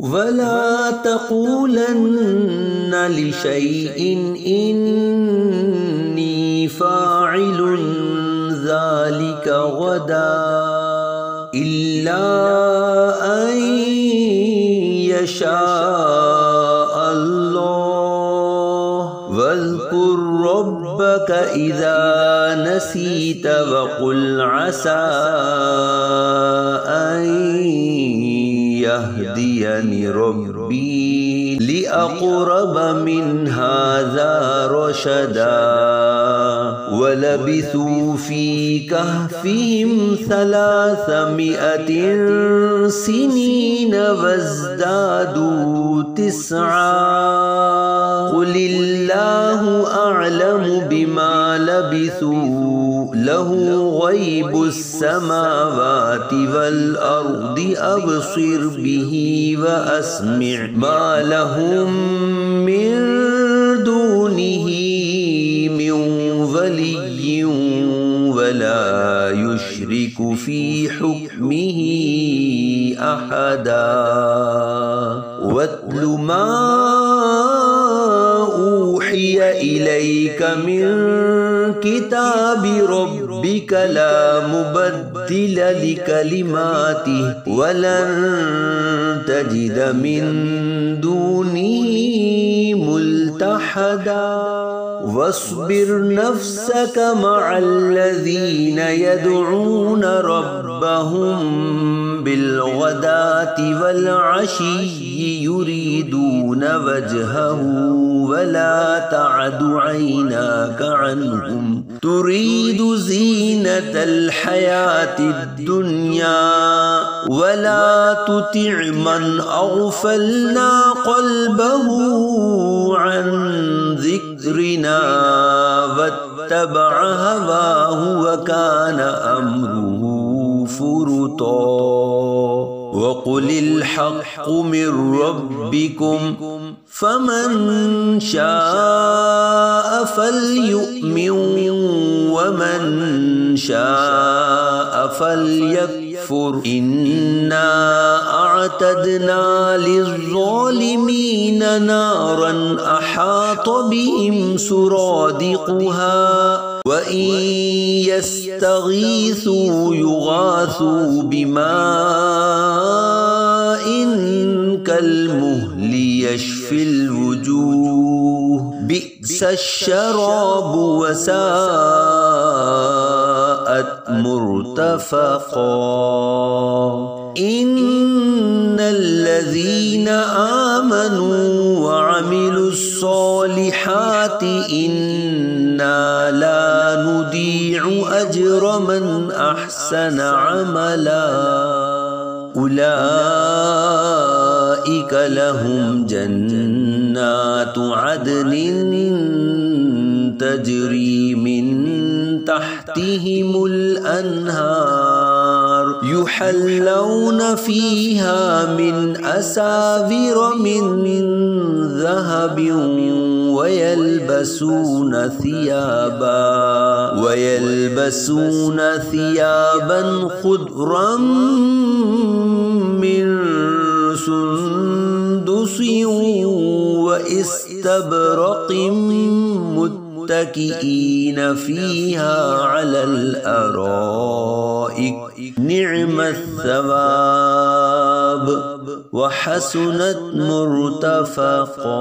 वला तक़ूलन्न लिशैइन इन्नी फ़ाइलुन ज़ालिका गदा इल्ला अन यशा अल्लाह वज़्कुर रब्बक इज़ा नसीत वक़ुल असा अन यहदियनि रब्बी लिअक़रब मिन हाज़ा रशदा वलबिसू फ़ी कहफ़िहिम सलासमिअतिन सिनीन वज़्दादू तिस्आ क़ुलिल्लाहु अअलमु बिमा लबिसू लहू ग़ैबुस समावाति वल अर्दि अबसिर बिही व अस्मिअ मा लहुम मिन दूनिही मिन वलिय्यिन वला युश्रिकु फ़ी हुक्मिही अहदा वत्लु मा ऊहिय इलैक मिन किताबि रब्बिक ला मुबद्दिल लिकलिमातिहि वलन तजिद मिन दूनिही मुल्तहदा वस्बिर नफ्सक मअल्लज़ीन यदऊन रब्बहुम बिलगदाति वल अशिय्यि युरीदून वजहहु वला तअदु ऐनाक अन्हुम तुरीदु ज़ीनतल हयातिद दुन्या वला तुतिअ मन अग़फलना क़ल्बहु अन ज़िक्रिना वत्तबअ हवाहु वकान अम्रुहु फुरुता वक़ुलिल हक़्क़ु मिर रब्बिकुम फमन शाअ फल्युमिन वमन शाअ फल्यकफुर इन्ना अअतदना लिज़्ज़ालिमीन नारन अहात बिहिम सुरादिक़ुहा व इन यस्तगीसू युगासू बिमाइन कल्मुहलि यशफिल वुजूह बि'सश्शराबु वसाअत मुर्तफ़क़ा इन्नल्लज़ीना आमनू वअमिलुस्सॉलिहाति इन्ना ला नुदीअु अज्र मन अहसन अमला उलाइक लहुम जन्नातु अदनिन तजरी मिन तहतिहिमुल अन्हार युहल्लौन फीहा मिन असाविर मिन ज़हबिन वयल्बसून थियाबन खुद्रम मिन सुंदुसिन व इस्तबरक़िन मुत्तकिईन फीहा अलल अराइक निअमत सवाब व हसुनत मुर्तफ़क़ा।